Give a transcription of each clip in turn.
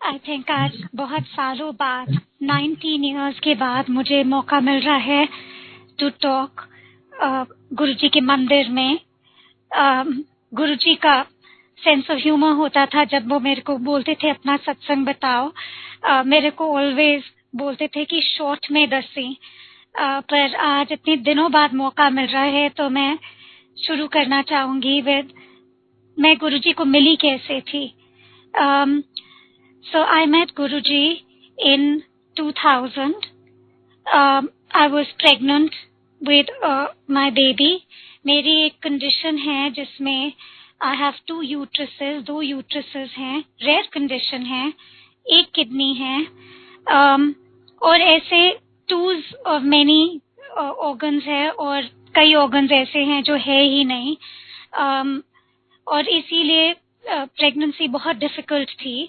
I think आज बहुत सालों बाद 19 इयर्स के बाद मुझे मौका मिल रहा है टू टॉक गुरुजी के मंदिर में। गुरुजी का सेंस ऑफ ह्यूमर होता था जब वो मेरे को बोलते थे अपना सत्संग बताओ। मेरे को ऑलवेज बोलते थे कि शॉर्ट में दसी। पर आज इतने दिनों बाद मौका मिल रहा है तो मैं शुरू करना चाहूंगी विद मैं गुरुजी को मिली कैसे थी। So I met Guruji in 2000. I was pregnant with my baby. मेरी एक कंडीशन है जिसमें I have 2 uteruses, 2 uteruses हैं, रेयर कंडीशन है, एक किडनी है, और ऐसे 2s of many organs है और कई organs ऐसे हैं जो है ही नहीं, और इसीलिए प्रेगनेंसी बहुत डिफिकल्ट थी।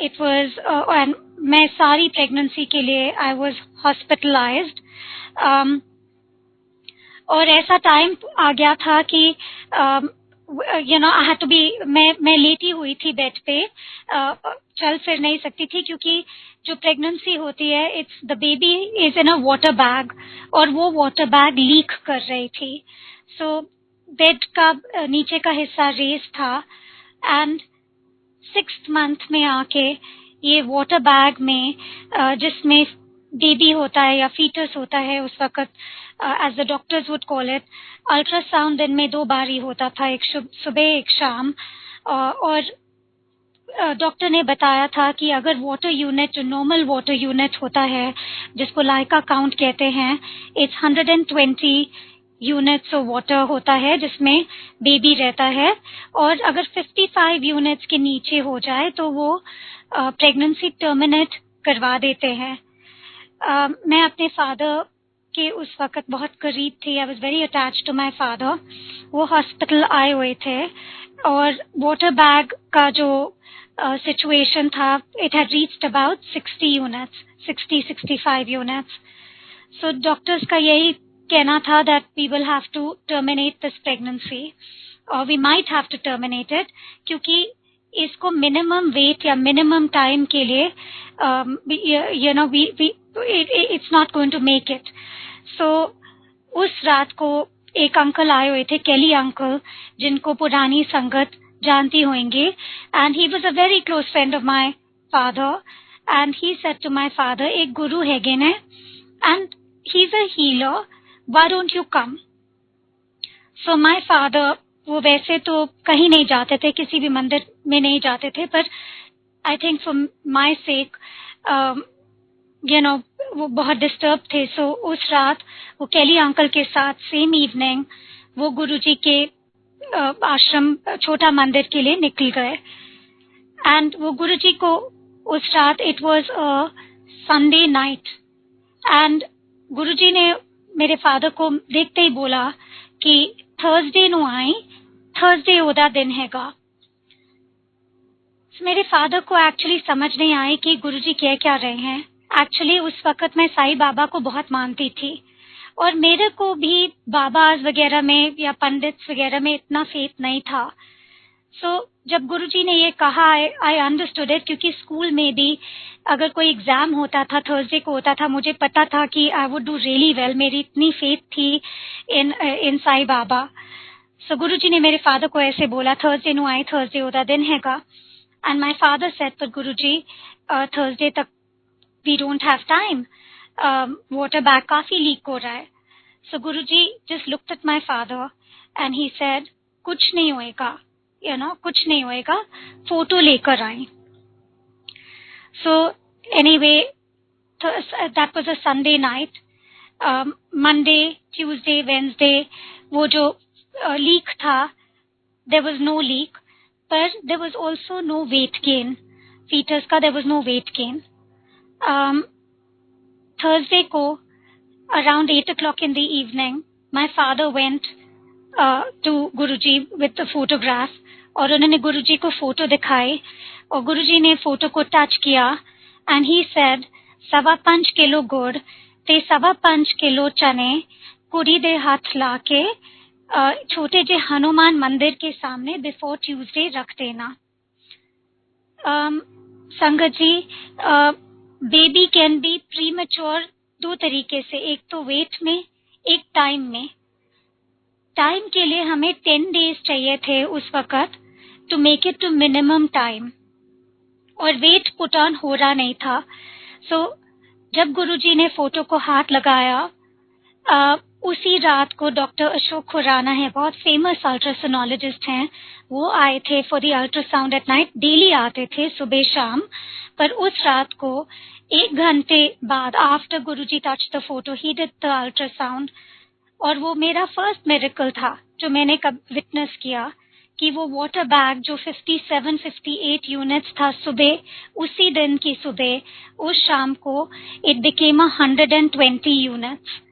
इट वाज एंड मैं सारी प्रेगनेंसी के लिए आई वाज हॉस्पिटलाइज्ड, और ऐसा टाइम आ गया था कि आई हैड टू बी मैं लेटी हुई थी बेड पे, चल फिर नहीं सकती थी क्योंकि जो प्रेगनेंसी होती है it's the baby is in a water bag और वो वाटर बैग लीक कर रही थी। सो बेड का नीचे का हिस्सा रेस था एंड 6th मंथ में आके ये वाटर बैग में जिसमें बेबी होता है या फीटस होता है उस वक्त, as the doctors would call it, ultrasound दिन में 2 बार ही होता था, एक सुबह एक शाम। और डॉक्टर ने बताया था कि अगर वाटर यूनिट जो नॉर्मल वाटर यूनिट होता है जिसको लाइका काउंट कहते हैं, इट्स 120 यूनिट्स ऑफ वाटर होता है जिसमें बेबी रहता है, और अगर 55 यूनिट्स के नीचे हो जाए तो वो प्रेगनेंसी टर्मिनेट करवा देते हैं। मैं अपने फादर के उस वक्त बहुत करीब थी, I was very attached to my father. वो हॉस्पिटल आए हुए थे और वाटर बैग का जो सिचुएशन था, it had reached about 60 units, 60-65 units. So doctors का यही कहना था that we will have to terminate this pregnancy or we might have to terminate it, क्योंकि इसको मिनिमम वेट या मिनिमम टाइम के लिए it's not going to make it. So उस रात को एक अंकल आए हुए थे, केली अंकल, जिनको पुरानी संगत जानती होंगी, and he was a very close friend of my father, and he said to my father, एक गुरु है गिने and he's a healer, why don't you come? So my father, वो वैसे तो कहीं नहीं जाते थे, किसी भी मंदिर में नहीं जाते थे, पर I think for my sake, वो बहुत डिस्टर्ब थे। सो उस रात वो केली अंकल के साथ सेम इवनिंग वो गुरुजी के आश्रम छोटा मंदिर के लिए निकल गए। एंड वो गुरुजी को उस रात, it was a Sunday night, and Guruji ने मेरे फादर को देखते ही बोला कि थर्सडे नु आई, थर्सडे ओदा दिन हैगा। मेरे फादर को एक्चुअली समझ नहीं आई कि गुरुजी कह क्या रहे हैं। एक्चुअली उस वक्त मैं साईं बाबा को बहुत मानती थी और मेरे को भी बाबाज वगैरह में या पंडित्स वगैरह में इतना फेथ नहीं था। सो जब गुरुजी ने ये कहा, आई अंडरस्टूड इट, क्योंकि स्कूल में भी अगर कोई एग्जाम होता था, थर्सडे को होता था, मुझे पता था कि I would do really well, मेरी इतनी फेथ थी इन साईं बाबा। सो गुरुजी ने मेरे फादर को ऐसे बोला, थर्सडे नु आई, थर्सडे ओदा दिन हैगा। एंड माई फादर सेड, पर गुरुजी थर्सडे तक we don't have time, water bag काफी लीक हो रहा है। So Guruji just looked at my father and he said, कुछ नहीं होएगा, कुछ नहीं होएगा, फोटो लेकर आए। So anyway, that was a Sunday night. Monday, Tuesday, Wednesday वो जो लीक था, देयर वाज नो लीक, पर there was also no weight gain, foetus का there was no weight gain. Thursday को around 8 o'clock in the evening, my father went to Guruji with the photograph, और उन्होंने गुरुजी को photo दिखाई और गुरुजी ने photo को टच किया एंड ही सेड, 5.25 किलो गुड़ ते 5.25 किलो चने कुड़ी दे हाथ लाके छोटे जे हनुमान मंदिर के सामने बिफोर ट्यूसडे रख देना। संगत जी, बेबी कैन बी प्रीमेच्योर दो तरीके से, एक तो वेट में, एक टाइम में। टाइम के लिए हमें 10 डेज चाहिए थे उस वक्त to make it to minimum time, और वेट पुट ऑन हो रहा नहीं था। सो जब गुरुजी ने फोटो को हाथ लगाया, उसी रात को डॉक्टर अशोक खुराना है, बहुत फेमस अल्ट्रासोनोलॉजिस्ट हैं, वो आए थे for the ultrasound at night. Daily आते थे सुबह शाम, पर उस रात को 1 घंटे बाद, after Guruji touch the photo, he did the ultrasound. और वो मेरा फर्स्ट मिरेकल था जो मैंने कब विटनेस किया, कि वो वाटर बैग जो 57-58 यूनिट्स था सुबह, उसी दिन की सुबह, उस शाम को इट बिकेम 120 यूनिट्स।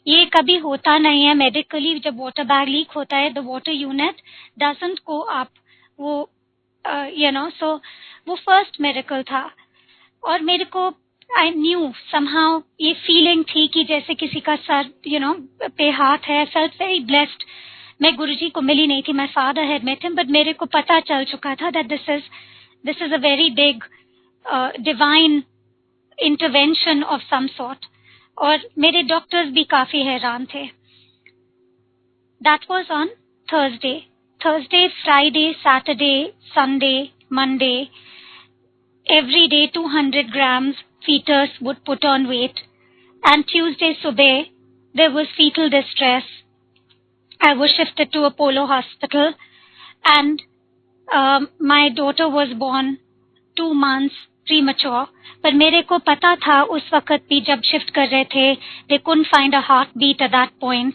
ये कभी होता नहीं है मेडिकली, जब वाटर बैग लीक होता है, the water unit doesn't go up, वो सो वो फर्स्ट मिरेकल था। और मेरे को, आई न्यू समहाउ, ये फीलिंग थी कि जैसे किसी का सर पे हाथ है। Felt very blessed. मैं गुरुजी को मिली नहीं थी, my father had met him, but मेरे को पता चल चुका था that this is a very big divine intervention of some sort. और मेरे डॉक्टर्स भी काफी हैरान थे। That was on Thursday, Friday, Saturday, Sunday, Monday, every day 200 grams fetus would put on weight, and Tuesday subah there was fetal distress. I was shifted to Apollo Hospital, and my daughter was born 2 months premature. पर मेरे को पता था उस वक्त भी जब shift कर रहे थे, they couldn't find a heartbeat at that point.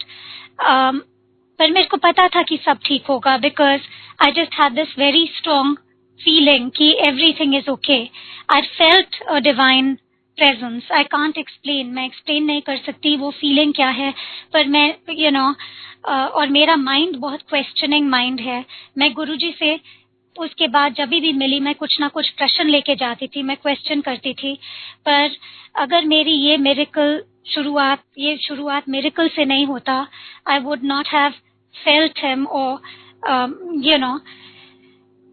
पर मेरे को पता था कि सब ठीक होगा, because I just had this very strong feeling कि everything is okay. I felt a divine presence. I can't explain. मैं explain नहीं कर सकती वो feeling क्या है, पर मैं और मेरा mind बहुत questioning mind है। मैं गुरुजी से उसके बाद जब भी मिली, मैं कुछ ना कुछ प्रश्न लेके जाती थी, मैं क्वेश्चन करती थी। पर अगर मेरी ये शुरुआत मिरेकल से नहीं होता, I would not have felt him, और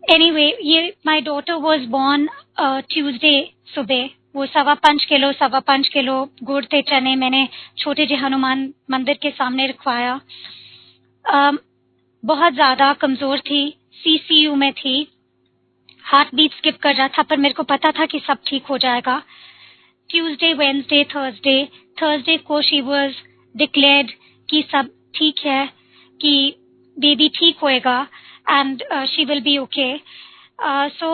एनीवे, ये my daughter was born Tuesday सुबह। वो 5.25 किलो गुड़ थे चने मैंने छोटे जी हनुमान मंदिर के सामने रखवाया। बहुत ज्यादा कमजोर थी, सीसीयू में थी, हार्ट बीट स्किप कर रहा था, पर मेरे को पता था कि सब ठीक हो जाएगा। ट्यूसडे, वेडनेसडे, थर्सडे को शी वाज डिक्लेयर्ड कि सब ठीक है, कि बेबी ठीक होएगा, and she will be okay. So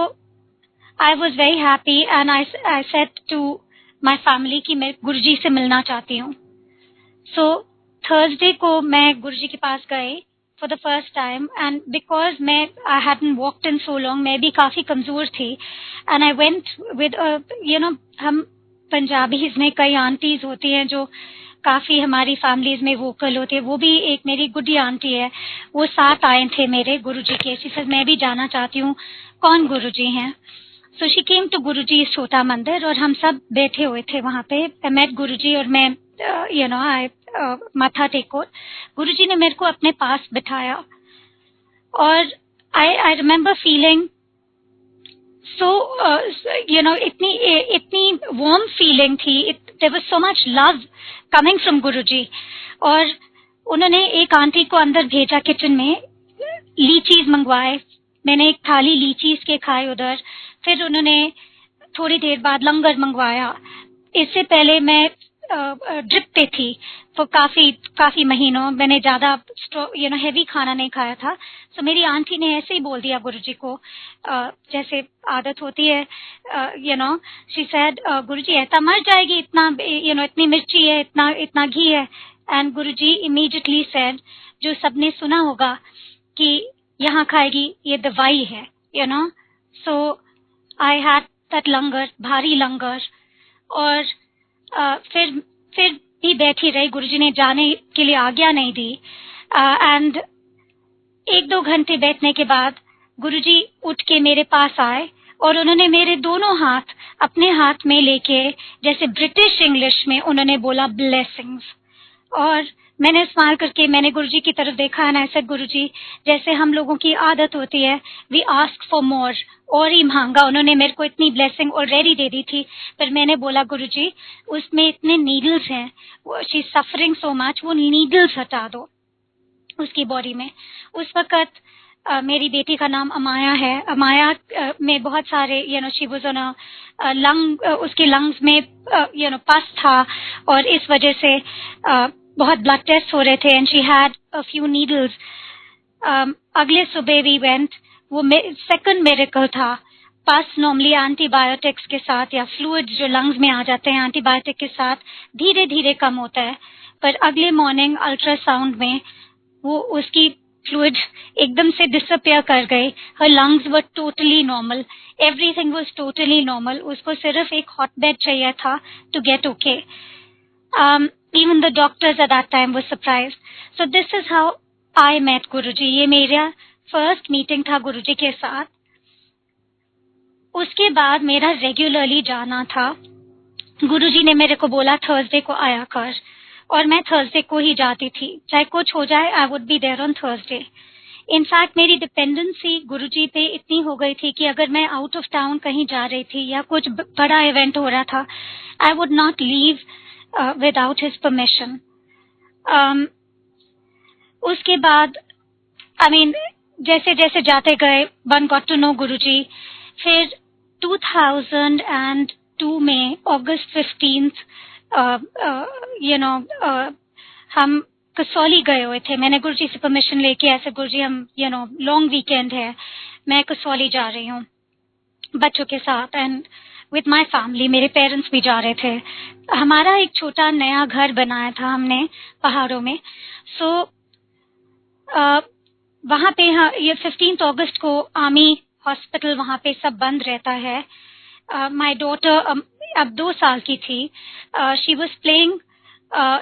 I was very happy, and I said to my family कि मैं गुरुजी से मिलना चाहती हूँ। सो थर्सडे को मैं गुरुजी के पास गई for the first time, and because I hadn't walked in so long, मैं भी काफी कमजोर थी, and I went with हम पंजाबीज में कई आंटीज होती हैं जो काफी हमारी फैमिलीज में वोकल होती है। वो भी एक मेरी गुड्डी आंटी है, वो साथ आए थे मेरे गुरुजी के। शी सेड मैं भी जाना चाहती हूँ, कौन गुरुजी हैं? सो शी केम टू गुरुजी छोटा मंदिर, और हम सब बैठे हुए थे वहां पे। आई मेट गुरुजी, और मैं आई माथा टेको। गुरुजी ने मेरे को अपने पास बिठाया, और आई रिमेम्बर फीलिंग सो इतनी वार्म फीलिंग थी। There was so much love coming from Guruji. और उन्होंने एक आंटी को अंदर भेजा किचन में, लीचीज मंगवाए, मैंने एक थाली लीचीज के खाए उधर। फिर उन्होंने थोड़ी देर बाद लंगर मंगवाया। इससे पहले मैं ड्रिप पे थी तो काफी महीनों मैंने ज्यादा हेवी खाना नहीं खाया था। सो मेरी आंटी ने ऐसे ही बोल दिया गुरुजी को, जैसे आदत होती है, शी सेड गुरुजी ऐसा मर जाएगी, इतना इतनी मिर्ची है, इतना घी है। एंड गुरुजी इमीडिएटली सेड, जो सबने सुना होगा कि यहाँ खाएगी ये दवाई है, सो आई हैड दैट लंगर, भारी लंगर। और फिर भी बैठी रही, गुरुजी ने जाने के लिए आज्ञा नहीं दी। एंड 1-2 घंटे बैठने के बाद गुरुजी उठ के मेरे पास आए, और उन्होंने मेरे दोनों हाथ अपने हाथ में लेके, जैसे ब्रिटिश इंग्लिश में उन्होंने बोला ब्लेसिंग्स। और मैंने स्माइल करके मैंने गुरुजी की तरफ देखा एंड आई सेड, गुरुजी, जैसे हम लोगों की आदत होती है, वी आस्क फॉर मोर, और ही मांगा। उन्होंने मेरे को इतनी ब्लेसिंग ऑलरेडी दे दी थी, पर मैंने बोला, गुरुजी उसमें इतने नीडल्स हैं, she is suffering so much, वो नीडल्स हटा दो उसकी बॉडी में। उस वक्त मेरी बेटी का नाम अमाया है। अमाया में बहुत सारे शी वाज ऑन लंग, उसके लंग्स में पस था, और इस वजह से बहुत ब्लड टेस्ट हो रहे थे and she had a few needles. अगले सुबह वी वेंट, वो सेकंड मिरेकल था। पस नॉर्मली एंटीबायोटिक्स के साथ या फ्लूइड जो लंग्स में आ जाते हैं एंटीबायोटिक के साथ धीरे धीरे कम होता है, पर अगले मॉर्निंग अल्ट्रासाउंड में वो उसकी फ्लूइड एकदम से डिसअपियर कर गए। हर lungs were totally normal, everything was totally normal. उसको सिर्फ एक हॉट बेड चाहिए था to get okay. Even the doctors at that time were surprised. So this is how I met Guruji. ये मेरा फर्स्ट मीटिंग था गुरुजी के साथ। उसके बाद मेरा रेगुलरली जाना था। गुरुजी ने मेरे को बोला थर्सडे को आया कर, और मैं थर्सडे को ही जाती थी, चाहे कुछ हो जाए, I would be there on Thursday. In fact मेरी डिपेंडेंसी गुरुजी पे इतनी हो गई थी कि अगर मैं आउट ऑफ टाउन कहीं जा रही थी या कुछ बड़ा इवेंट हो रहा था, आई would not leave without his permission. उसके बाद आई मीन जैसे जैसे जाते गए, वन गॉट टू नो गुरुजी। फिर 2002 में अगस्त 15 हम कसौली गए हुए थे। मैंने गुरुजी से परमिशन लेके, ऐसे गुरुजी हम लॉन्ग वीकेंड है, मैं कसौली जा रही हूँ बच्चों के साथ एंड विथ माई फैमिली। मेरे पेरेंट्स भी जा रहे थे। हमारा एक छोटा नया घर बनाया था हमने पहाड़ों में। सो वहां पे ये 15 अगस्त को आर्मी हॉस्पिटल वहां पे सब बंद रहता है। माय डॉटर अब 2 साल की थी। She was playing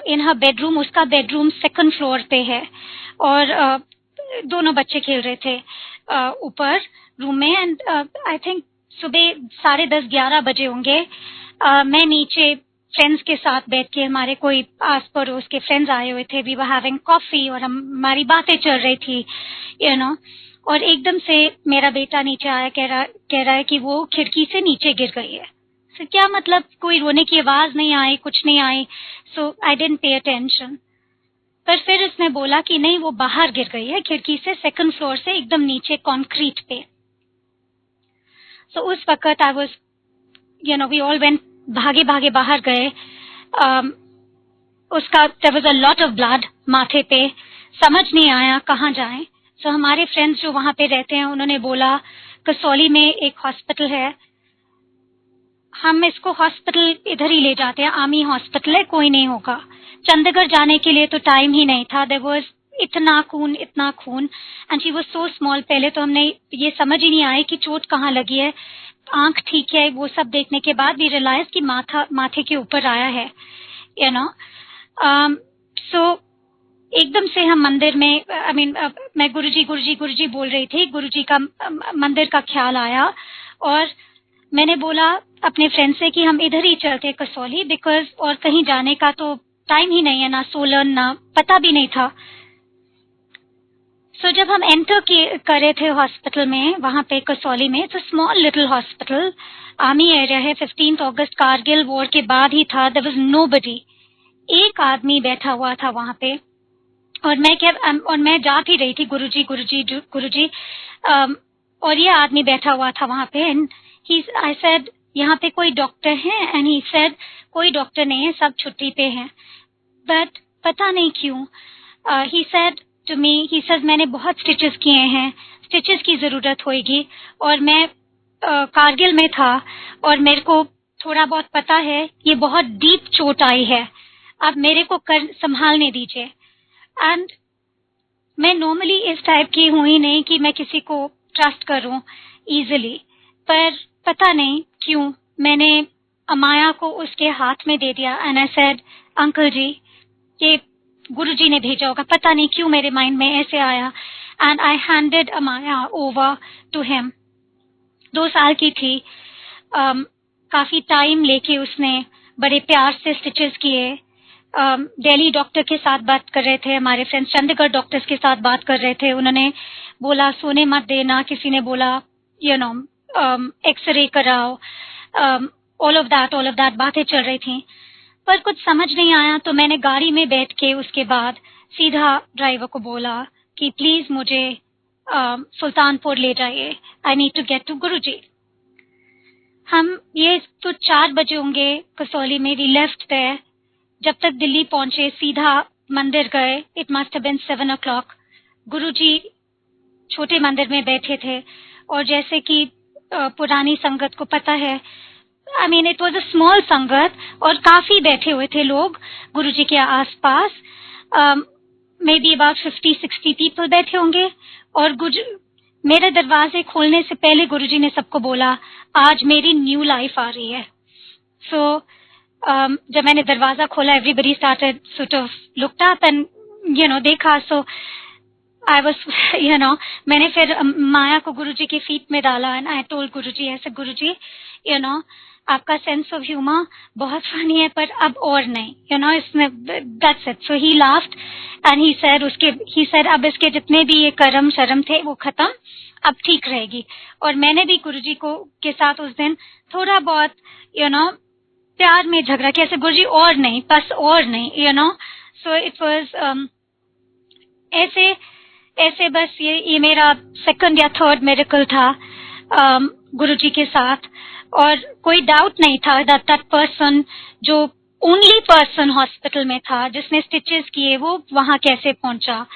in her bedroom. उसका बेडरूम सेकंड फ्लोर पे है, और दोनों बच्चे खेल रहे थे ऊपर रूम में। एंड आई थिंक सुबह 10:30-11 बजे होंगे। मैं नीचे फ्रेंड्स के साथ बैठ के, हमारे कोई आस पड़ोस के फ्रेंड्स आए हुए थे, वी वर हैविंग कॉफी और हमारी बातें चल रही थी और एकदम से मेरा बेटा नीचे आया, कह रहा है कि वो खिड़की से नीचे गिर गई है। सो क्या मतलब, कोई रोने की आवाज नहीं आई, कुछ नहीं आई। सो आई डिडंट पे अटेंशन। पर फिर उसने बोला कि नहीं, वो बाहर गिर गई है खिड़की से, सेकंड फ्लोर से एकदम नीचे कंक्रीट पे। सो उस वक्त I was we all went, भागे भागे बाहर गए। उसका there was a lot of blood माथे पे, समझ नहीं आया कहाँ जाएं। सो हमारे फ्रेंड्स जो वहां पे रहते हैं उन्होंने बोला कसौली में एक हॉस्पिटल है, हम इसको हॉस्पिटल इधर ही ले जाते हैं, आर्मी हॉस्पिटल है, कोई नहीं होगा। चंडीगढ़ जाने के लिए तो टाइम ही नहीं था। देयर वाज इतना खून and she was so small. पहले तो हमने ये समझ ही नहीं आई कि चोट कहाँ लगी है, आंख ठीक है, वो सब देखने के बाद वी रियलाइज कि माथे के ऊपर आया है सो एकदम से हम मंदिर में मैं गुरुजी बोल रही थी। गुरुजी का मंदिर का ख्याल आया और मैंने बोला अपने फ्रेंड से कि हम इधर ही चलते कसौली, बिकॉज और कहीं जाने का तो टाइम ही नहीं है, ना सोलन, ना पता भी नहीं था। सो जब हम एंटर कर रहे थे हॉस्पिटल में, वहां पे कसौली में, तो small little hospital, army area है। 15 अगस्त कारगिल वॉर के बाद ही था। देयर वाज नोबडी, एक आदमी बैठा हुआ था वहां पे। और मैं जा भी रही थी, गुरुजी और ये आदमी बैठा हुआ था वहां पे। एंड आई सेड यहाँ पे कोई डॉक्टर है? एंड ही सेड कोई डॉक्टर नहीं है, सब छुट्टी पे हैं। बट पता नहीं क्यों he said to me, he says मैंने बहुत स्टिचेस किए हैं, स्टिचेस की जरूरत होगी, और मैं कारगिल में था और मेरे को थोड़ा बहुत पता है, ये बहुत डीप चोट आई है, अब मेरे को संभालने दीजिए। एंड मैं नॉर्मली इस टाइप की हूं ही नहीं कि मैं किसी को ट्रस्ट करूं इजिली, पर पता नहीं क्यों मैंने अमाया को उसके हाथ में दे दिया। एंड आई सेड अंकल जी, ये गुरुजी ने भेजा होगा, पता नहीं क्यों मेरे माइंड में ऐसे आया। And I handed Amaya over to him. 2 साल की थी। काफी टाइम लेके उसने बड़े प्यार से स्टिचेस किए। दिल्ली डॉक्टर के साथ बात कर रहे थे, हमारे फ्रेंड्स चंडीगढ़ डॉक्टर्स के साथ बात कर रहे थे। उन्होंने बोला सोने मत देना, किसी ने बोला एक्सरे कराओ, ऑल ऑफ दैट बातें चल रही थी, पर कुछ समझ नहीं आया। तो मैंने गाड़ी में बैठ के उसके बाद सीधा ड्राइवर को बोला कि प्लीज मुझे सुल्तानपुर ले जाइए, I need to get to Guruji. हम ये तो 4 बजे होंगे कसौली में, वी लेफ्ट देयर। जब तक दिल्ली पहुंचे सीधा मंदिर गए, it must have been 7 o'clock। Guruji छोटे मंदिर में बैठे थे, और जैसे कि पुरानी संगत को पता है, I mean it was a small संगत, और काफी बैठे हुए थे लोग गुरुजी के आसपास, मे बी अबाउट 50-60 पीपल बैठे होंगे। और मेरे दरवाजे खोलने से पहले गुरुजी ने सबको बोला आज मेरी न्यू लाइफ आ रही है। सो जब मैंने दरवाजा खोला, everybody started sort of looked up and देखा। सो आई वाज मैंने फिर माया को गुरुजी की फीट में डाला एंड आई टोल्ड गुरुजी, ऐसे गुरुजी आपका सेंस ऑफ ह्यूमर बहुत फनी है, पर अब और नहीं, इसमें that's it. So he laughed and he said अब इसके जितने भी ये कर्म शर्म थे वो खत्म, अब ठीक रहेगी। और मैंने भी गुरुजी के साथ उस दिन थोड़ा बहुत प्यार में झगड़ा किया, ऐसे गुरुजी और नहीं, बस और नहीं, सो इट वाज ऐसे बस ये मेरा सेकंड या थर्ड मिरेकल था गुरुजी के साथ। और कोई डाउट नहीं था दैट पर्सन, जो ओनली पर्सन हॉस्पिटल में था जिसने स्टिचेस किए, वो वहां कैसे पहुंचा,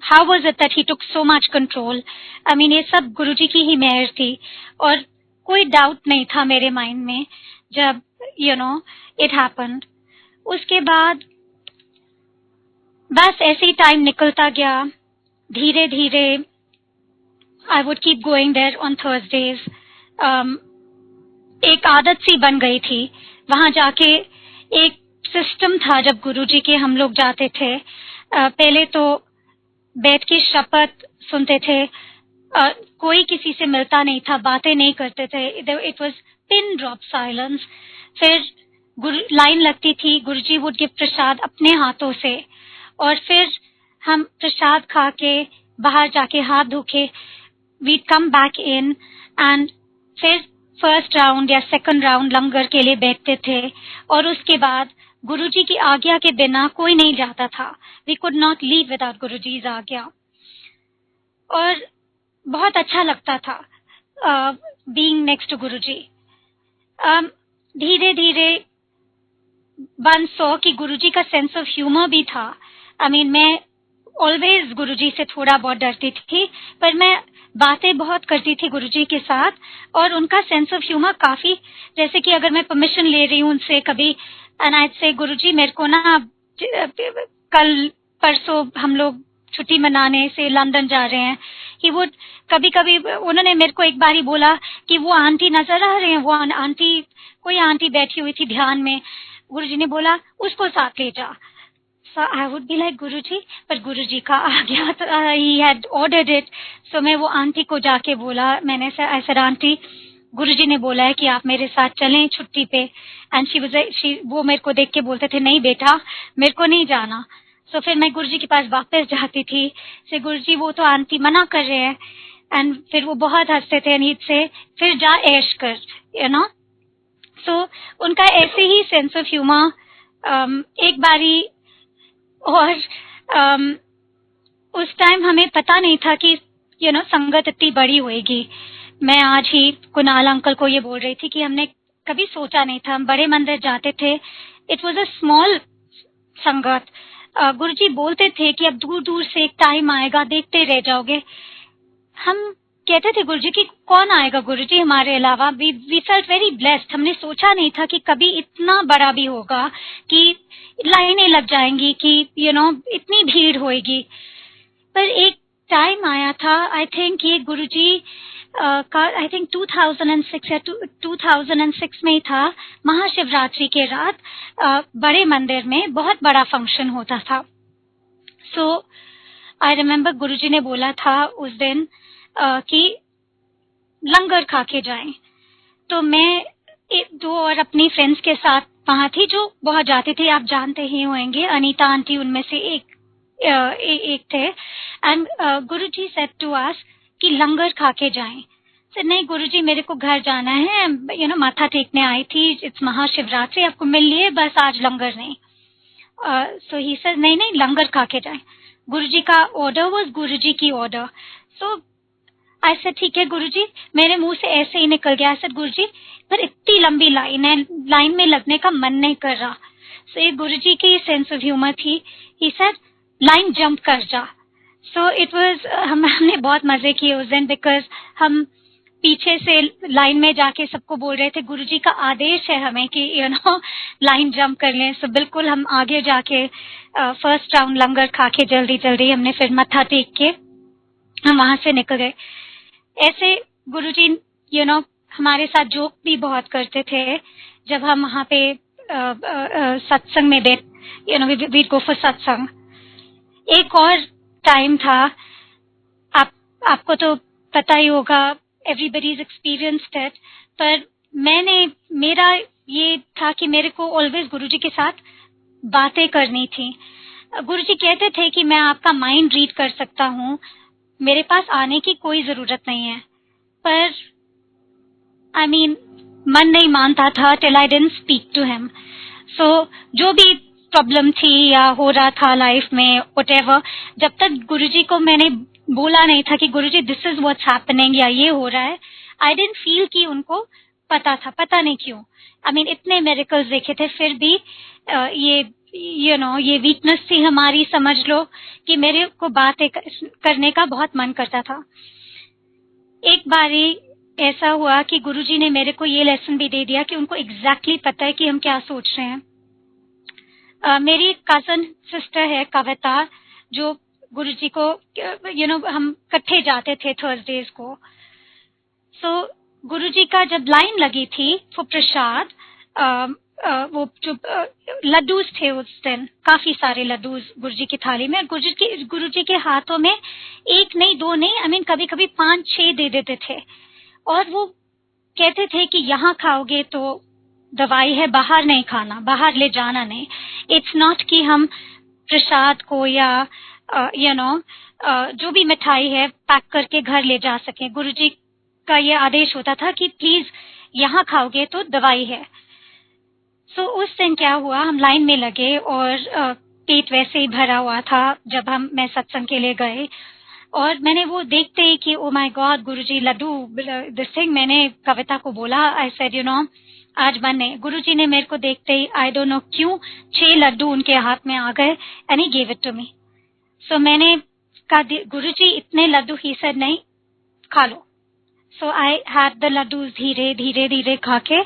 how was it that he took so much control. I mean ये सब गुरुजी की ही मेहर थी, और कोई डाउट नहीं था मेरे माइंड में जब इट हैपेंड। उसके बाद बस ऐसे ही टाइम निकलता गया, धीरे धीरे I would keep going there on Thursdays. एक आदत सी बन गई थी वहां जाके। एक सिस्टम था जब गुरुजी के हम लोग जाते थे, पहले तो बैठ के शपथ सुनते थे, कोई किसी से मिलता नहीं था, बातें नहीं करते थे, it was pin drop silence. फिर लाइन लगती थी, गुरुजी वुड गिव प्रसाद अपने हाथों से, और फिर हम प्रसाद खा के बाहर जाके हाथ धो के weed come back in, and फिर फर्स्ट राउंड या सेकंड राउंड लंगर के लिए बैठते थे। और उसके बाद गुरुजी की आज्ञा के बिना कोई नहीं जाता था, we could not leave without गुरुजी's आज्ञा। और बहुत अच्छा लगता था बीइंग नेक्स्ट टू गुरुजी। धीरे धीरे वन सॉ कि गुरुजी का सेंस ऑफ ह्यूमर भी था। आई मीन मैं ऑलवेज गुरुजी से थोड़ा बहुत डरती थी, पर मैं बातें बहुत करती थी गुरुजी के साथ, और उनका सेंस ऑफ ह्यूमर काफी, जैसे कि अगर मैं परमिशन ले रही हूँ उनसे कभी, एंड आई से गुरुजी मेरे को ना कल परसों हम लोग छुट्टी मनाने से लंदन जा रहे हैं, ही वुड कभी कभी, उन्होंने मेरे को एक बार ही बोला कि वो आंटी नजर आ रहे हैं, वो आंटी, कोई आंटी बैठी हुई थी ध्यान में, गुरुजी ने बोला उसको साथ ले जा। So I would be like गुरुजी, पर गुरुजी का आ गया, he had ordered it। So मैं वो आंटी को जाके बोला, मैंने ऐसा आंटी, गुरुजी ने बोला है कि आप मेरे साथ चलें छुट्टी पे, एंड वो मेरे को देख के बोलते थे नहीं बेटा मेरे को नहीं जाना। So फिर मैं गुरुजी के पास वापस जाती थी, से गुरुजी वो तो आंटी मना कर रहे हैं, एंड फिर वो बहुत हंसते थे नींद से, फिर जा ऐश कर, So उनका ऐसे ही सेंस ऑफ ह्यूमर। एक बारी, और उस टाइम हमें पता नहीं था कि संगत इतनी बड़ी होएगी। मैं आज ही कुणाल अंकल को ये बोल रही थी कि हमने कभी सोचा नहीं था, हम बड़े मंदिर जाते थे, इट वाज अ स्मॉल संगत। गुरुजी बोलते थे कि अब दूर दूर से एक टाइम आएगा देखते रह जाओगे। हम कहते थे गुरुजी की कौन आएगा गुरुजी हमारे अलावा, वी फेल्ट वेरी ब्लेस्ड। हमने सोचा नहीं था कि कभी इतना बड़ा भी होगा, कि लाइनें लग जाएंगी, कि इतनी भीड़ होएगी। पर एक टाइम आया था, आई थिंक ये गुरुजी का आई थिंक 2006 या 2006 में ही था, महाशिवरात्रि के रात बड़े मंदिर में बहुत बड़ा फंक्शन होता था। सो आई रिमेम्बर गुरुजी ने बोला था उस दिन कि लंगर खा के जाएं। तो मैं 2 और अपनी फ्रेंड्स के साथ वहां थी जो बहुत जाती थी, आप जानते ही होंगे, अनीता आंटी उनमें से एक थे। And Guruji said to us कि लंगर खा के जाएं। सर नहीं गुरुजी, मेरे को घर जाना है, माथा टेकने आई थी, इट्स महाशिवरात्रि, आपको मिल लिए, बस आज लंगर नहीं। सो ही सर नहीं नहीं, लंगर खा के जाएं। गुरुजी का ऑर्डर वाज गुरुजी की ऑर्डर। सो ऐसे ठीक है गुरुजी, मेरे मुंह से ऐसे ही निकल गया, सर गुरुजी पर इतनी लंबी लाइन है, लाइन में लगने का मन नहीं कर रहा। सो ये गुरुजी की सेंस ऑफ ह्यूमर थी। ही सर लाइन जंप कर जा। सो इट वाज, हमने बहुत मजे किए उस दिन, बिकॉज हम पीछे से लाइन में जाके सबको बोल रहे थे गुरुजी का आदेश है हमें कि लाइन जंप कर लें। सो बिल्कुल हम आगे जाके फर्स्ट राउंड लंगर खा के जल्दी जल्दी हमने फिर मत्था टेक के हम वहां से निकल गए। ऐसे गुरुजी हमारे साथ जोक भी बहुत करते थे जब हम वहां पे सत्संग में वी गो फॉर सत्संग। एक और टाइम था, आपको तो पता ही होगा, एवरीबडी इज एक्सपीरियंस्ड इट, पर मेरा ये था कि मेरे को ऑलवेज गुरुजी के साथ बातें करनी थी। गुरुजी कहते थे कि मैं आपका माइंड रीड कर सकता हूँ, मेरे पास आने की कोई जरूरत नहीं है, पर मन नहीं मानता था till I didn't speak to him. So जो भी प्रॉब्लम थी या हो रहा था लाइफ में व्हाटएवर, जब तक गुरुजी को मैंने बोला नहीं था कि गुरुजी दिस इज व्हाट्स हैपनिंग या ये हो रहा है, आई डिडंट फील कि उनको पता था, पता नहीं क्यों। इतने मिरेकल्स देखे थे, फिर भी ये ये वीकनेस थी हमारी, समझ लो, कि मेरे को बातें करने का बहुत मन करता था। एक बारी ऐसा हुआ कि गुरुजी ने मेरे को ये लेसन भी दे दिया कि उनको एग्जैक्टली पता है कि हम क्या सोच रहे हैं। मेरी कजन सिस्टर है कविता, जो गुरुजी को हम इकट्ठे जाते थे थर्सडेज को। सो गुरुजी का जब लाइन लगी थी वो प्रसाद, वो जो लड्डूस थे उस दिन, काफी सारे लड्डूस गुरुजी की थाली में, गुरुजी के हाथों में एक नहीं दो नहीं, कभी कभी 5-6 दे देते थे, और वो कहते थे कि यहाँ खाओगे तो दवाई है, बाहर नहीं खाना, बाहर ले जाना नहीं। इट्स नॉट कि हम प्रसाद को या जो भी मिठाई है पैक करके घर ले जा सके। गुरुजी का ये आदेश होता था कि प्लीज यहाँ खाओगे तो दवाई है। सो उस दिन क्या हुआ, हम लाइन में लगे और पेट वैसे ही भरा हुआ था जब मैं सत्संग के लिए गए, और मैंने वो देखते ही कि ओ माय गॉड गुरुजी लड्डू दिस थिंग, मैंने कविता को बोला, आई सेड आज बने। गुरुजी ने मेरे को देखते ही, आई डोंट नो क्यों, 6 लड्डू उनके हाथ में आ गए and he give it to me. So मैंने कहा गुरुजी इतने लड्डू, ही सेड नहीं, खा लो। So I had the laddu, धीरे धीरे धीरे खा के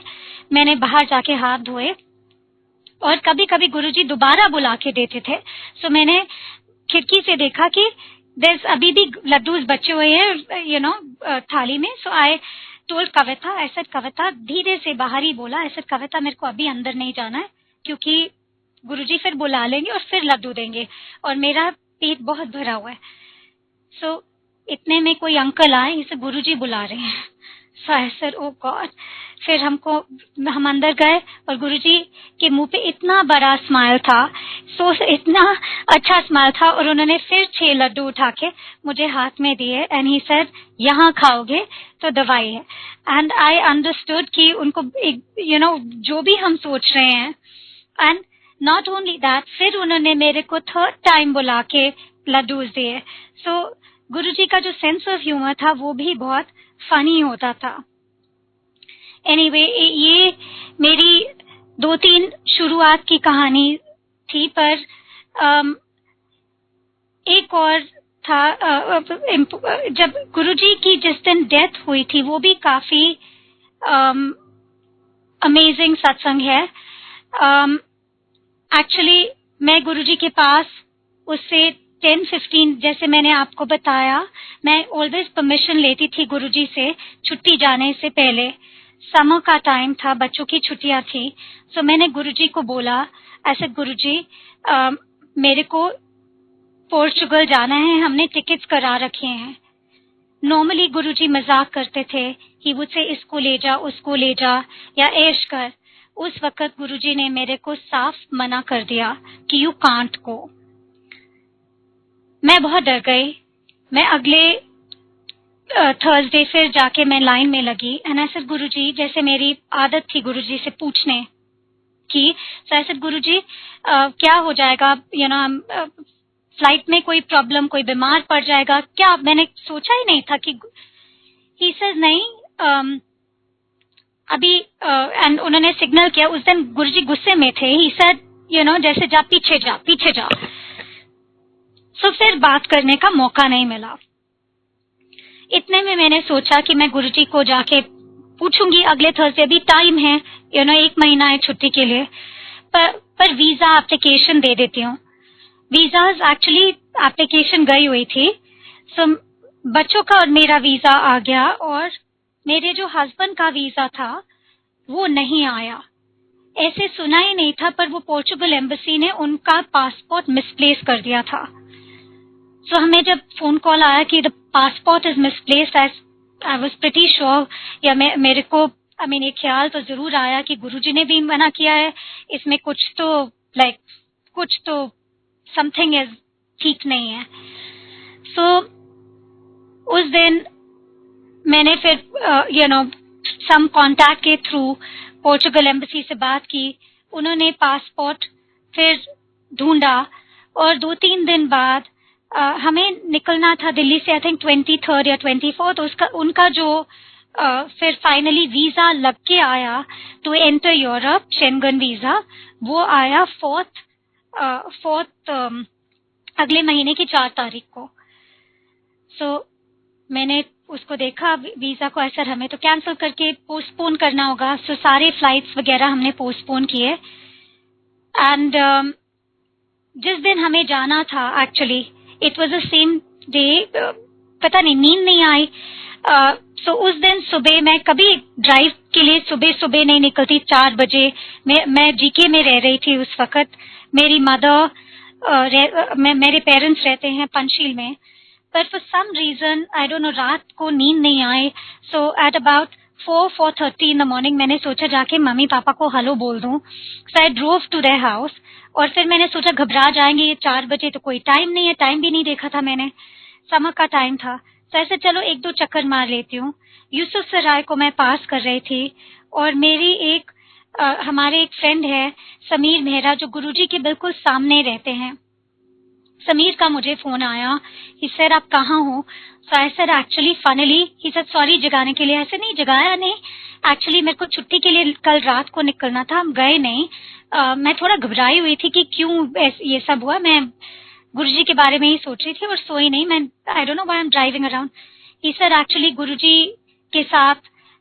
मैंने बाहर जाके हाथ धोए, और कभी कभी गुरुजी दोबारा बुला के देते थे। सो मैंने खिड़की से देखा कि there's अभी भी लड्डूस बचे हुए हैं थाली में। सो आई टोल्ड कविता, ऐसा कविता धीरे से बाहर ही बोला, ऐसा कविता मेरे को अभी अंदर नहीं जाना है, क्योंकि गुरुजी फिर बुला लेंगे और फिर लड्डू देंगे, और मेरा पेट बहुत भरा हुआ है। सो इतने में कोई अंकल आए, इसे गुरुजी बुला रहे हैं। सो आई सेड ओ गॉड। फिर हम अंदर गए और गुरुजी के मुंह पे इतना बड़ा स्माइल था, इतना अच्छा स्माइल था, और उन्होंने फिर 6 लड्डू उठा के मुझे हाथ में दिए एंड ही सेड यहाँ खाओगे तो दवाई है। एंड आई अंडरस्टूड कि उनको जो भी हम सोच रहे हैं, एंड नॉट ओनली दैट, फिर उन्होंने मेरे को 3rd टाइम बुला के लड्डूज दिए। सो गुरुजी का जो सेंस ऑफ ह्यूमर था वो भी बहुत फनी होता था। एनीवे, ये मेरी 2-3 शुरुआत की कहानी थी, पर एक और था जब गुरुजी की जिस दिन डेथ हुई थी, वो भी काफी अमेजिंग सत्संग है। एक्चुअली मैं गुरुजी के पास उससे 10-15, जैसे मैंने आपको बताया, मैं ऑलवेज परमिशन लेती थी गुरुजी से छुट्टी जाने से पहले। समर का टाइम था, बच्चों की छुट्टियां थी। सो मैंने गुरुजी को बोला, ऐसे गुरुजी मेरे को पोर्चुगल जाना है, हमने टिकट्स करा रखे हैं। नॉर्मली गुरुजी मजाक करते थे, ही वुड से इसको ले जा उसको ले जा या ऐश कर, उस वक्त गुरुजी ने मेरे को साफ मना कर दिया कि यू कांट गो। मैं बहुत डर गई। मैं अगले थर्सडे फिर जाके मैं लाइन में लगी एंड आई सेड गुरुजी, जैसे मेरी आदत थी गुरुजी से पूछने की, सो आई सेड गुरुजी क्या हो जाएगा, यू नो फ्लाइट में कोई प्रॉब्लम, कोई बीमार पड़ जाएगा क्या? मैंने सोचा ही नहीं था कि ही सेज नहीं अभी एंड उन्होंने सिग्नल किया। उस दिन गुरुजी गुस्से में थे। ही सेड यू नो जैसे जा पीछे जा पीछे जा। सो फिर बात करने का मौका नहीं मिला। इतने में मैंने सोचा कि मैं गुरुजी को जाके पूछूंगी अगले थर्सडे, अभी टाइम है, यू नो 1 महीना है छुट्टी के लिए, पर वीजा एप्लीकेशन दे देती हूँ। वीजा एक्चुअली एप्लीकेशन गई हुई थी, सो बच्चों का और मेरा वीजा आ गया और मेरे जो हस्बैंड का वीजा था वो नहीं आया। ऐसे सुना ही नहीं था, पर वो पोर्चुगल एम्बेसी ने उनका पासपोर्ट मिसप्लेस कर दिया था। सो हमें जब फोन कॉल आया कि the passport is misplaced, I was pretty sure, या मेरे को ये ख्याल तो जरूर आया कि गुरुजी ने भी मना किया है, इसमें कुछ तो समथिंग इज ठीक नहीं है। सो उस दिन मैंने फिर यू नो सम कॉन्टैक्ट के थ्रू पोर्चुगल एम्बेसी से बात की। उन्होंने पासपोर्ट फिर ढूंढा और 2-3 दिन बाद हमें निकलना था दिल्ली से, आई थिंक 23rd या 24th। उसका उनका जो फिर फाइनली वीजा लग के आया to enter Europe, Schengen visa, वो आया 4th अगले महीने की 4 तारीख को। सो मैंने उसको देखा वीजा को, ऐसा हमें तो कैंसिल करके पोस्टपोन करना होगा। सो सारे फ्लाइट्स वगैरह हमने पोस्टपोन किए एंड जिस दिन हमें जाना था actually it was the same day, पता नहीं नींद नहीं आई। सो उस दिन सुबह, मैं कभी ड्राइव के लिए सुबह सुबह नहीं निकलती 4 बजे। मैं जीके में रह रही थी उस वक्त। मेरी मदर मेरे पेरेंट्स रहते हैं पंचशील में, पर for some reason I don't know रात को नींद नहीं आए। So at about 4:30 in the morning मैंने सोचा जाके मम्मी पापा को हेलो बोल दूं। So I drove to their house और फिर मैंने सोचा घबरा जाएंगे, ये 4 बजे तो कोई टाइम नहीं है, टाइम भी नहीं देखा था मैंने, समर का टाइम था। तो ऐसे चलो 1-2 चक्कर मार लेती हूँ। यूसुफ सराय को मैं पास कर रही थी और मेरी हमारे एक फ्रेंड है समीर मेहरा जो गुरुजी के बिल्कुल सामने रहते हैं। समीर का मुझे फोन आया, ही सेड आप कहाँ हो? So I said actually finally, he said sorry जगाने के लिए। ऐसे नहीं जगाया नहीं, एक्चुअली मेरे को छुट्टी के लिए कल रात को निकलना था, हम गए नहीं। मैं थोड़ा घबराई हुई थी कि क्यों ये सब हुआ। मैं गुरुजी के बारे में ही सोच रही थी और सोई नहीं। मैं I don't know why I am driving around. He said actually Guruji के साथ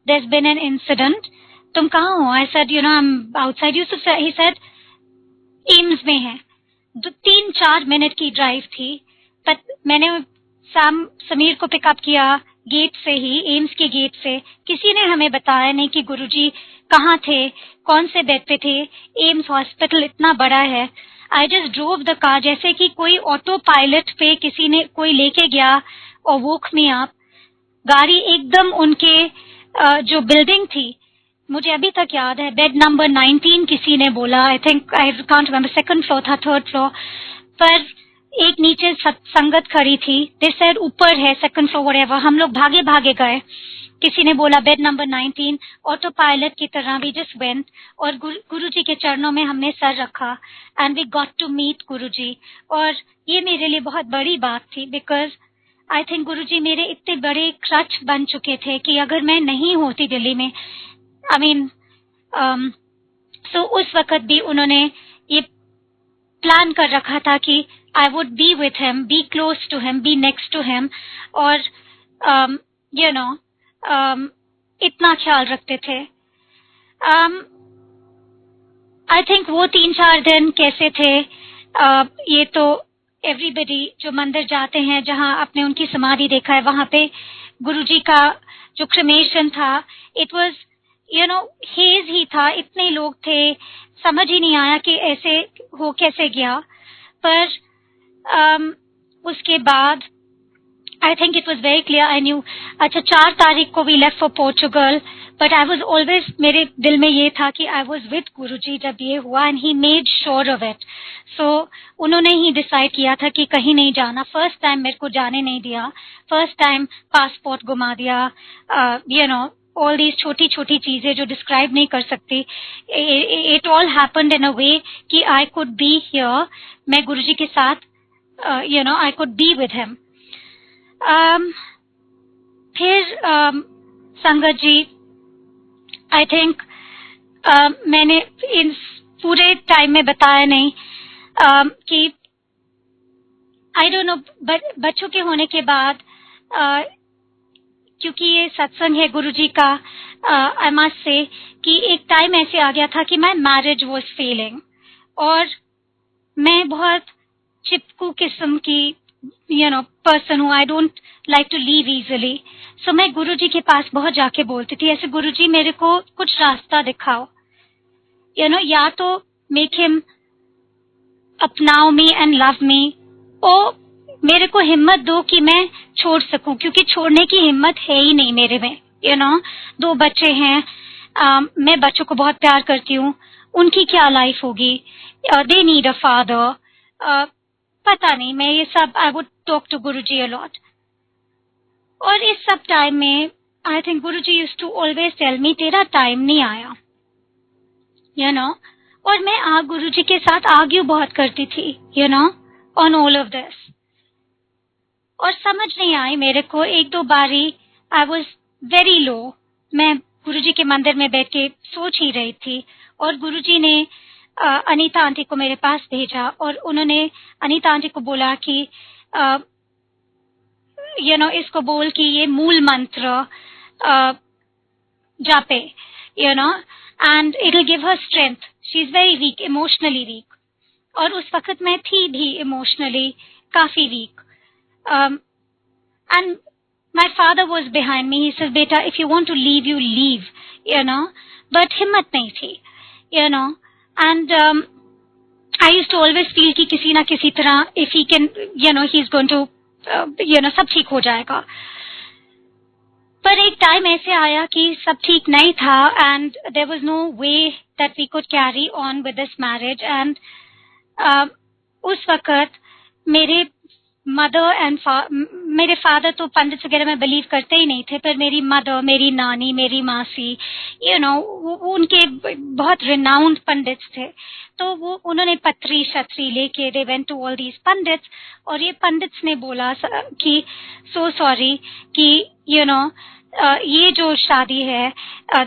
there has been an incident, तुम कहाँ हो? I said you know I am outside Yusuf. He said AIIMS में है। 3-4 मिनट की ड्राइव थी, पर मैंने समीर को पिकअप किया गेट से ही, एम्स के गेट से। किसी ने हमें बताया नहीं कि गुरुजी कहाँ थे, कौन से बेड पे थे। एम्स हॉस्पिटल इतना बड़ा है। I just drove the car, जैसे कि कोई ऑटो पायलट पे किसी ने कोई लेके गया और वोक मी अप। गाड़ी एकदम उनके जो बिल्डिंग थी, मुझे अभी तक याद है, बेड नंबर 19 किसी ने बोला, I think I can't remember, 2nd floor था 3rd फ्लोर, पर एक नीचे संगत खड़ी थी, दे सेड ऊपर है 2nd फ्लोर व्हाटएवर। हम लोग भागे भागे गए, किसी ने बोला बेड नंबर 19, ऑटो पायलट की तरह वी जस्ट वेंट और गुरुजी के चरणों में हमने सर रखा and we got to meet Guruji. और ये मेरे लिए बहुत बड़ी बात थी, बिकॉज आई थिंक गुरुजी मेरे इतने बड़े क्रच बन चुके थे कि अगर मैं नहीं होती दिल्ली में, आई मीन सो उस वक्त भी उन्होंने ये प्लान कर रखा था कि I would be with him, be close to him, be next to him, और यू नो इतना ख्याल रखते थे। आई थिंक वो 3-4 दिन कैसे थे, ये तो एवरीबडी जो मंदिर जाते हैं, जहां आपने उनकी समाधि देखा है, वहां पे गुरुजी का जो क्रिमेशन था, it was you know huge ही था, इतने लोग थे, समझ ही नहीं आया कि ऐसे हो कैसे गया। पर उसके बाद I think it was very clear. I knew. अच्छा 4 तारीख को we left for Portugal, but I was always मेरे दिल में ये था कि I was with गुरुजी जब ये हुआ, and he made sure of it. So उन्होंने ही डिसाइड किया था कि कहीं नहीं जाना. फर्स्ट टाइम मेरे को जाने नहीं दिया. फर्स्ट टाइम पासपोर्ट घुमा दिया. You know, all these छोटी छोटी चीजें जो डिस्क्राइब नहीं कर सकती. It all happened in a way कि I could be here. मैं गुरुजी के साथ you know, I could be with him. फिर संगत जी, आई थिंक मैंने इन पूरे टाइम में बताया नहीं कि आई डोंट नो, बच्चों के होने के बाद क्योंकि ये सत्संग है गुरुजी का, आई मस्ट से कि एक टाइम ऐसे आ गया था कि माय मैरिज वाज फेलिंग और मैं बहुत चिपकू किस्म की पर्सन हूँ. I don't like to leave easily. So मैं गुरुजी के पास बहुत जाके बोलती थी ऐसे, गुरुजी मेरे को कुछ रास्ता दिखाओ, या तो मेक हिम अपनाओ मी एंड लव मी, और मेरे को हिम्मत दो कि मैं छोड़ सकूं, क्योंकि छोड़ने की हिम्मत है ही नहीं मेरे में. 2 बच्चे हैं, मैं बच्चों को बहुत प्यार करती हूँ, उनकी क्या लाइफ होगी, दे नीड अ फादर. पता नहीं, मैं ये सब I would talk to Guruji a lot. और इस सब टाइम में I think Guruji used to always tell me तेरा टाइम नहीं आया, और मैं गुरुजी के साथ आर्ग्यू बहुत करती थी ऑन ऑल ऑफ दिस, और समझ नहीं आई मेरे को. 1-2 बारी आई वॉज वेरी लो. मैं गुरुजी के मंदिर में बैठ के सोच ही रही थी, और गुरुजी ने अनीता आंटी को मेरे पास भेजा, और उन्होंने अनीता आंटी को बोला कि इसको बोल कि ये मूल मंत्र जापे, and it'll give her strength. She's very weak, emotionally weak. और उस वक्त मैं थी भी emotionally काफी weak. And my father was behind me. He says, "Beta, if you want to leave, you leave." But हिम्मत नहीं थी, And I used to always feel कि किसी ना किसी तरह, if he can, he's going to, सब ठीक हो जाएगा. पर एक टाइम ऐसे आया कि सब ठीक नहीं था, and there was no way that we could carry on with this marriage. And उस वक्त मेरे मदर एंड मेरे फादर तो पंडित वगैरह में बिलीव करते ही नहीं थे, पर मेरी मदर, मेरी नानी, मेरी मासी, उनके बहुत रिनाउंड पंडित्स थे. तो उन्होंने पत्री शत्री लेके they went to all these pandits, और ये पंडित्स ने बोला कि सो सॉरी कि ये जो शादी है,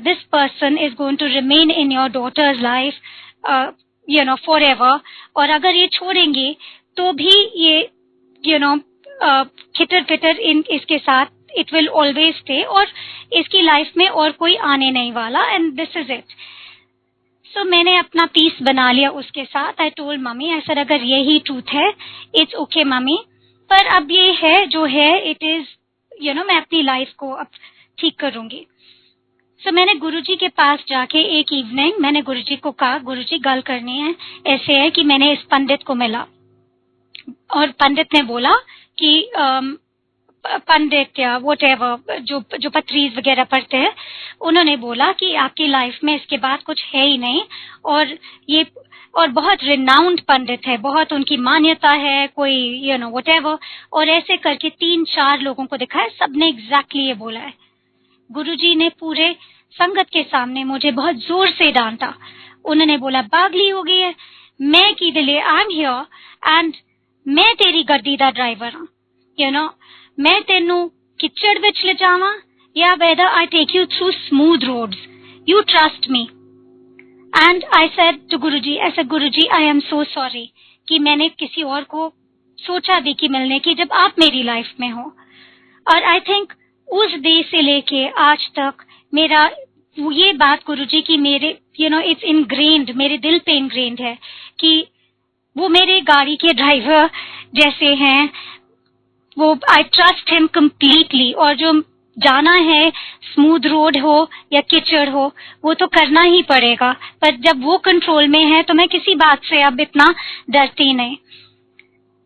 this person is going to remain in your daughter's life forever, और अगर ये छोड़ेंगे तो भी ये खिटर पिटर इसके साथ इट विल ऑलवेज स्टे, और इसकी लाइफ में और कोई आने नहीं वाला, एंड दिस इज इट. सो मैंने अपना पीस बना लिया उसके साथ. आई टोल्ड मम्मी, ऐसा अगर यही ट्रूथ है, इट्स ओके मम्मी, पर अब ये है जो है, इट इज मैं अपनी लाइफ को अब ठीक करूंगी. सो मैंने गुरुजी के पास जाके एक इवनिंग मैंने गुरुजी को कहा, गुरुजी गल करनी है, ऐसे है कि मैंने इस पंडित को मिला, और पंडित ने बोला कि पंडित या व्हाटएवर जो पत्रीज वगैरह पढ़ते हैं, उन्होंने बोला कि आपकी लाइफ में इसके बाद कुछ है ही नहीं, और ये और बहुत रिनाउंड पंडित है, बहुत उनकी मान्यता है, कोई व्हाटएवर. और ऐसे करके 3-4 लोगों को दिखाया, सबने एग्जैक्टली ये बोला है. गुरुजी ने पूरे संगत के सामने मुझे बहुत जोर से डांटा. उन्होंने बोला, पागली हो गई है, मैं की दिले आई एम हियर, एंड मैं तेरी गड्डी दा ड्राइवर हाँ, मैं तेनू किचड़ विच ले जावां, या whether I take you through smooth roads, you trust me. And I said to Guruji, ऐसे Guruji I am so sorry कि मैंने किसी और को सोचा भी कि मिलने की, जब आप मेरी लाइफ में हो. और आई थिंक उस डे से लेके आज तक मेरा ये बात गुरुजी की मेरे इट्स इनग्रेन्ड, मेरे दिल पे इनग्रेन्ड है कि वो मेरे गाड़ी के ड्राइवर जैसे हैं, वो आई ट्रस्ट हिम कम्प्लीटली. और जो जाना है, स्मूथ रोड हो या कीचड़ हो, वो तो करना ही पड़ेगा, पर जब वो कंट्रोल में है तो मैं किसी बात से अब इतना डरती नहीं.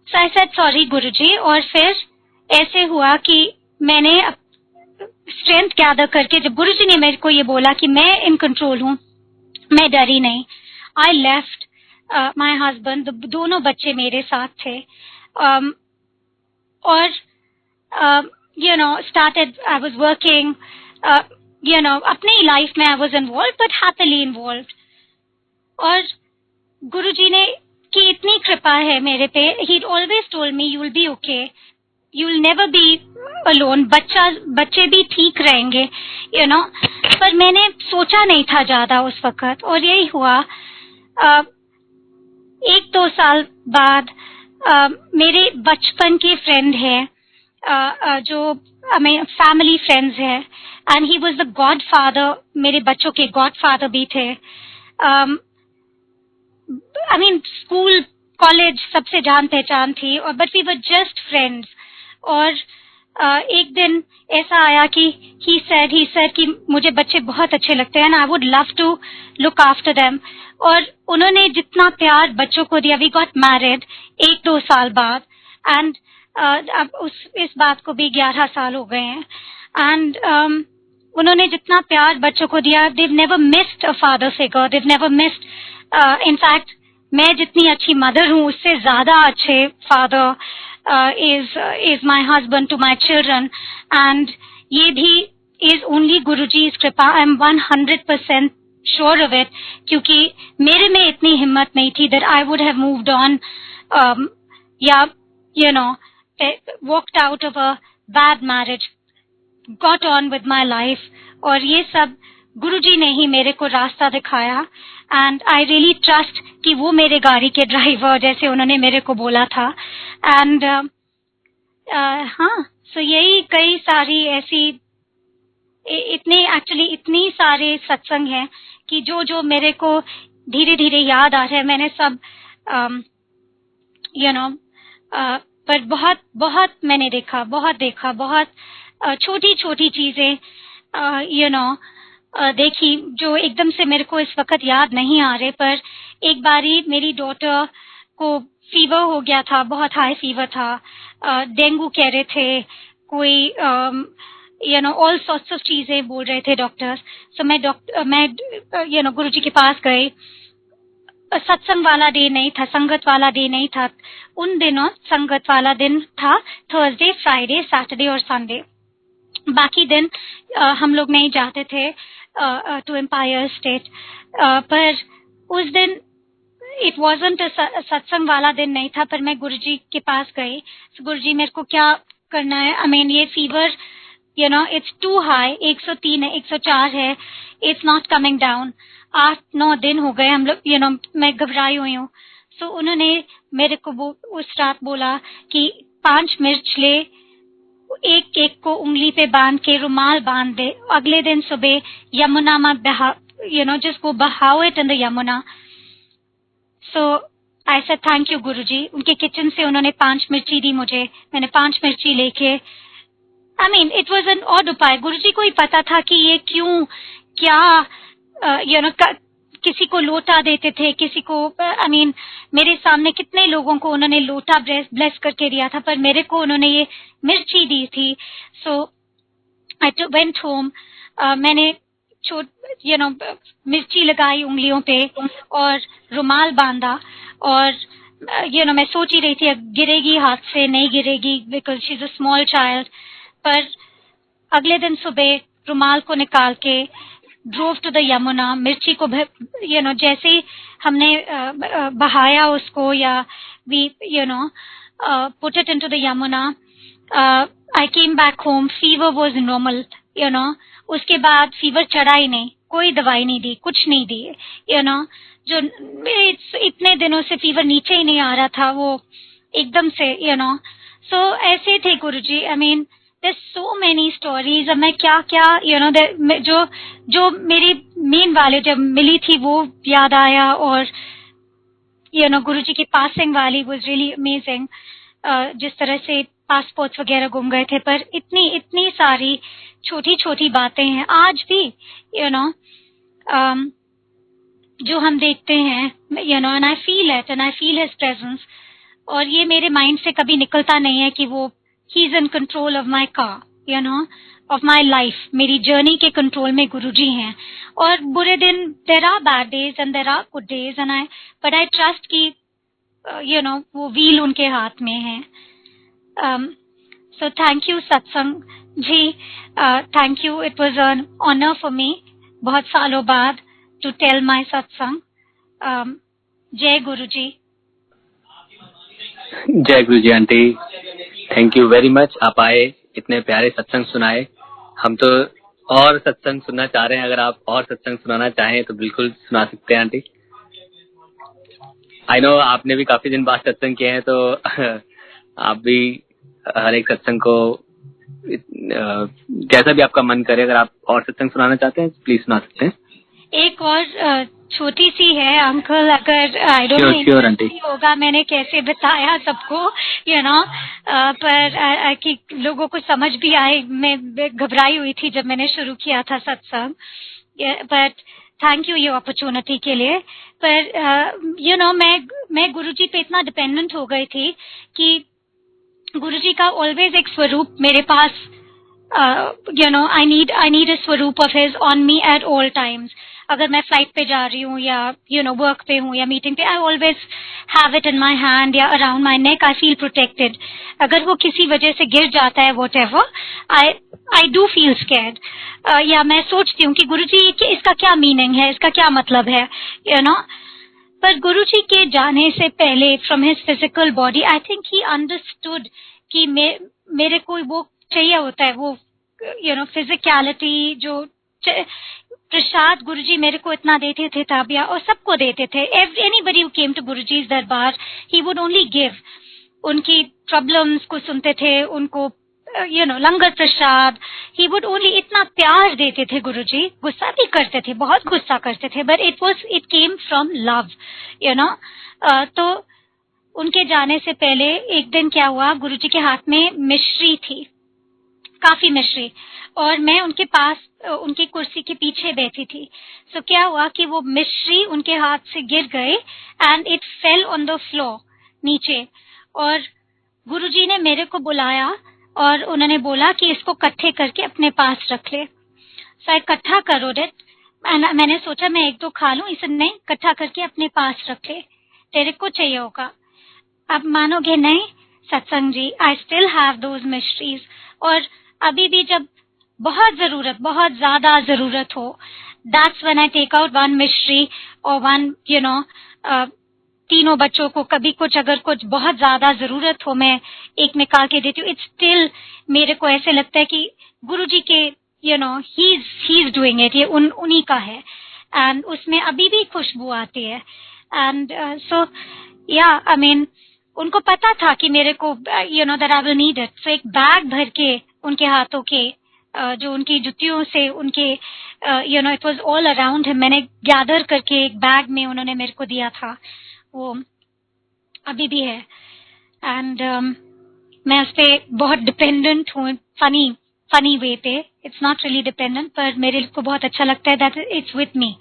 सो आई सेड सॉरी गुरुजी. और फिर ऐसे हुआ कि मैंने स्ट्रेंथ गैदर करके, जब गुरुजी ने मेरे को ये बोला कि मैं इन कंट्रोल हूँ, मैं डरी नहीं, आई लेफ्ट माई हस्बैंड, दोनों बच्चे मेरे साथ थे, और started, I was working, अपनी लाइफ में I was involved, but happily involved. और गुरुजी ने की इतनी कृपा है मेरे पे, he always told me you will be okay, you will never be alone, बच्चे भी ठीक रहेंगे, पर मैंने सोचा नहीं था ज्यादा उस वक्त, और यही हुआ। 1-2 साल बाद मेरे बचपन के फ्रेंड है, जो फैमिली फ्रेंड्स है, and he was the God father, मेरे बच्चों के गॉड फादर भी थे। स्कूल कॉलेज सबसे जान पहचान थी, और but we were just friends. और एक दिन ऐसा आया कि ही सेड कि मुझे बच्चे बहुत अच्छे लगते हैं, and I would love to look after them. और उन्होंने जितना प्यार बच्चों को दिया, वी गॉट मैरिड 1-2 साल बाद, एंड अब इस बात को भी 11 साल हो गए हैं, एंड उन्होंने जितना प्यार बच्चों को दिया, they've never missed a father figure, they've never missed, in fact मैं जितनी अच्छी मदर हूँ उससे ज्यादा अच्छे father is my husband to my children, and ये भी is only गुरुजी's कृपा, I'm 100% sure of it, क्योंकि मेरे में इतनी हिम्मत नहीं थी that I would have moved on, या walked out of a bad marriage, got on with my life, और ये सब गुरुजी ने ही मेरे को रास्ता दिखाया, एंड आई रियली ट्रस्ट कि वो मेरे गाड़ी के ड्राइवर जैसे उन्होंने मेरे को बोला था। एंड हाँ, सो यही कई सारी ऐसी इतनी सारे सत्संग हैं कि जो मेरे को धीरे धीरे याद आ रहे हैं, मैंने सब पर बहुत मैंने देखा, बहुत छोटी छोटी चीजें देखी जो एकदम से मेरे को इस वक्त याद नहीं आ रहे। पर एक बारी मेरी डॉटर को फीवर हो गया था, बहुत हाई फीवर था, डेंगू कह रहे थे, कोई ऑल सॉर्ट्स ऑफ चीजें बोल रहे थे डॉक्टर्स। सो मैं गुरुजी के पास गई। सत्संग वाला डे नहीं था, संगत वाला डे नहीं था उन दिनों, संगत वाला दिन था थर्सडे, फ्राइडे, सैटरडे और संडे। बाकी दिन हम लोग नहीं जाते थे टू एम्पायर स्टेट, पर उस दिन इट वाजंट सत्संग वाला दिन नहीं था, पर मैं गुरुजी के पास गई। गुरुजी मेरे को क्या करना है, ये फीवर इट्स टू हाई, 103 है, 104 है, इट्स नॉट कमिंग डाउन। 8-9 दिन हो गए हम लोग, मैं घबराई हुई हूँ। सो उन्होंने मेरे को उस रात बोला कि 5 मिर्च ले, एक एक को उंगली पे बांध के रुमाल बांध दे, अगले दिन सुबह यमुना में बहा, just go बहाओ it in the Yamuna. So I said thank you Guruji. उनके किचन से उन्होंने 5 मिर्ची दी मुझे, मैंने 5 मिर्ची लेके, इट वाज एन ऑड उपाय। गुरुजी को ही पता था कि ये क्यों, क्या किसी को लोटा देते थे, किसी को मेरे सामने कितने लोगों को उन्होंने लोटा ब्लेस करके दिया था, पर मेरे को उन्होंने ये मिर्ची दी थी। सो आई वेंट होम, मैंने मिर्ची लगाई उंगलियों पे और रुमाल बांधा, और मैं सोच ही रही थी गिरेगी हाथ से, नहीं गिरेगी because she is a small child. पर अगले दिन सुबह रुमाल को निकाल के ड्रोव टू द यमुना, मिर्ची को जैसे ही हमने बहाया उसको, या we put it into the Yamuna, I came back home, fever was normal. उसके बाद फीवर चढ़ा ही नहीं, कोई दवाई नहीं दी, कुछ नहीं दी, जो इतने दिनों से फीवर नीचे ही नहीं आ रहा था, वो एकदम से सो ऐसे थे गुरुजी। there's so many stories। अब मैं क्या जो मेरी मेन वाले जब मिली थी वो याद आया, और गुरुजी की पासिंग वाली was really amazing, जिस तरह से पासपोर्ट्स वगैरह गुम गए थे, पर इतनी सारी छोटी छोटी बातें हैं आज भी जो हम देखते हैं, and I feel it and I feel his presence। और ये मेरे माइंड से कभी निकलता नहीं है कि वो he is in control of my car, you know, of my life. मेरी जर्नी के कंट्रोल में गुरुजी हैं. और बुरे दिन, there are bad days and there are good days, and but I trust कि यू नो वो व्हील उनके हाथ में है. So thank you Satsang ji, thank you. It was an honour for me बहुत सालों बाद टू टेल माई सत्संग. जय गुरु जी. जय Guru ji aunty, thank you very much. आप आए, इतने प्यारे सत्संग सुनाए. हम तो और सत्संग सुनना चाह रहे हैं. अगर आप और सत्संग सुनाना चाहें तो बिल्कुल सुना सकते हैं आंटी. आई नो आपने भी काफी दिन बाद सत्संग किए हैं, तो आप भी हर एक सत्संग को जैसा भी आपका मन करे, अगर आप और सत्संग सुनाना चाहते हैं प्लीज सुना सकते हैं. एक और छोटी सी है अंकल, अगर आई डोंट नो होगा मैंने कैसे बताया सबको, यू नो, पर कि लोगों को समझ भी आए. मैं घबराई हुई थी जब मैंने शुरू किया था सत्संग, बट थैंक यू ये अपॉर्चुनिटी के लिए. पर यू नो मैं गुरुजी पे इतना डिपेंडेंट हो गई थी कि गुरुजी का ऑलवेज एक स्वरूप मेरे पास, you know, I need a स्वरूप of his on me at all times. अगर मैं फ्लाइट पे जा रही हूँ या यू नो वर्क पे हूँ या मीटिंग पे, I always have it in my hand या around my neck. I feel protected. अगर वो किसी वजह से गिर जाता है whatever, I do feel scared. या मैं सोचती हूँ कि गुरुजी इसका क्या मीनिंग है, इसका क्या मतलब है, यू नो. पर गुरुजी के जाने से पहले from his physical body, I think he understood कि मेरे को वो चाहिए होता है, वो यू नो फिजिकलिटी. जो प्रसाद गुरुजी मेरे को इतना देते थे ताबिया, और सबको देते थे. एनीबडी हु केम टू गुरुजी's दरबार, ही वुड ओनली गिव. उनकी प्रॉब्लम्स को सुनते थे, उनको यू नो लंगर प्रसाद. ही वुड ओनली, इतना प्यार देते थे गुरुजी. गुस्सा भी करते थे, बहुत गुस्सा करते थे, but it came from love, you know. तो उनके जाने से पहले एक दिन क्या हुआ, गुरुजी के हाथ में मिश्री थी, काफी मिश्री, और मैं उनके पास उनकी कुर्सी के पीछे बैठी थी. सो क्या हुआ कि वो मिश्री उनके हाथ से गिर गए and it fell on the floor नीचे. और गुरुजी ने मेरे को बुलाया और उन्होंने बोला कि इसको इकट्ठे करके अपने पास रख ले. सो इकट्ठा करो इट. मैंने सोचा मैं एक दो खा लूं, इसने इकट्ठा करके अपने पास रख ले, तेरे को चाहिए होगा. आप मानोगे नहीं Satsang ji, I still have those mysteries. और अभी भी जब बहुत ज्यादा जरूरत हो, that's when I take out one mystery और वन, यू नो, तीनों बच्चों को कभी कुछ, अगर कुछ बहुत ज्यादा जरूरत हो, मैं एक निकाल के देती हूँ. इट्स स्टिल मेरे को ऐसे लगता है कि गुरुजी के, you know, he is doing it, ये उन्हीं का है. एंड उसमें अभी भी खुशबू आती है. एंड सो या आई मीन उनको पता था कि मेरे को, you know, that I will need it. So एक बैग भर के उनके हाथों के, जो उनकी जुतियों से उनके, you know, it was all around him. मैंने गैदर करके एक बैग में उन्होंने मेरे को दिया था, वो अभी भी है. एंड मैं उस पर बहुत डिपेंडेंट हूँ, फनी वे पे. इट्स नॉट रियली डिपेंडेंट, पर मेरे को बहुत अच्छा लगता है दैट इट्स विथ मी.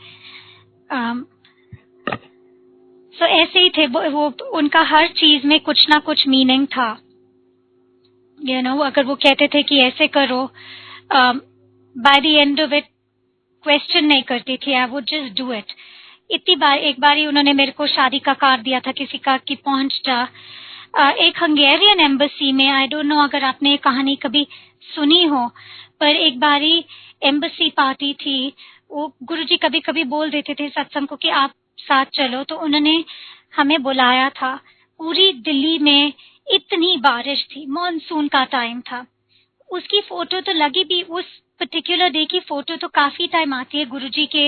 सो ऐसे ही थे वो उनका हर चीज में कुछ ना कुछ मीनिंग था, यू नो. अगर वो कहते थे कि ऐसे करो, by the end of it question नहीं करती थी, I would just do it. इतनी बार, एक बार ही उन्होंने मेरे को शादी का कार्ड दिया था किसी का कि पहुंच जा. एक हंगेरियन एम्बेसी में, आई डोंट नो अगर आपने ये कहानी कभी सुनी हो, पर एक बारी एम्बेसी पार्टी थी. वो गुरुजी कभी कभी बोल देते थे सत्संग को कि आप साथ चलो, तो उन्होंने हमें बुलाया था. पूरी दिल्ली में इतनी बारिश थी, मॉनसून का टाइम था. उसकी फोटो तो लगी भी, उस पर्टिकुलर डे की फोटो तो काफी टाइम आती है गुरुजी के,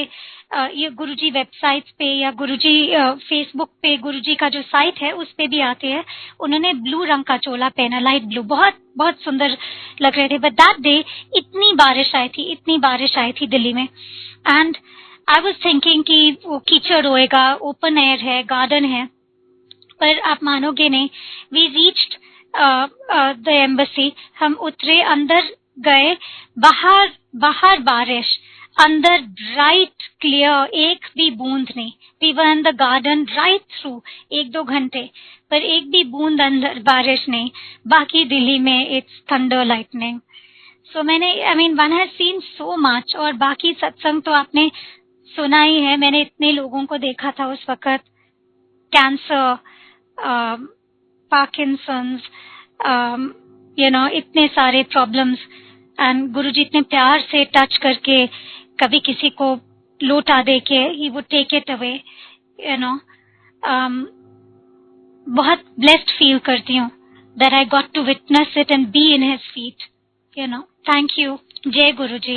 ये गुरुजी वेबसाइट पे या गुरुजी फेसबुक पे, गुरुजी का जो साइट है उस पे भी आते हैं. उन्होंने ब्लू रंग का चोला पहना, लाइट ब्लू, बहुत बहुत सुंदर लग रहे थे. बट दैट डे इतनी बारिश आई थी दिल्ली में. एंड आई वाज थिंकिंग कि वो कीचड़ होएगा, ओपन एयर है, गार्डन है. पर आप मानोगे नहीं, वी रीच्ड द एम्बेसी. हम उतरे, अंदर गए, बाहर बारिश, अंदर ब्राइट क्लियर, एक भी बूंद नहीं. We were in the garden right through 1-2 घंटे, पर एक भी बूंद अंदर बारिश नहीं. बाकी दिल्ली में इट्स थंडर लाइटनिंग. सो मैंने I mean one has seen so much. और बाकी सत्संग तो आपने सुना ही है. मैंने इतने लोगों को देखा था उस वक्त, कैंसर, पार्किंसंस, इतने सारे प्रॉब्लम्स. एंड गुरुजी इतने प्यार से टच करके, कभी किसी को लोटा देके he would take it away. You know बहुत ब्लेस्ड फील करती हूँ that I got to witness it and be in his feet. Thank you. जय गुरुजी.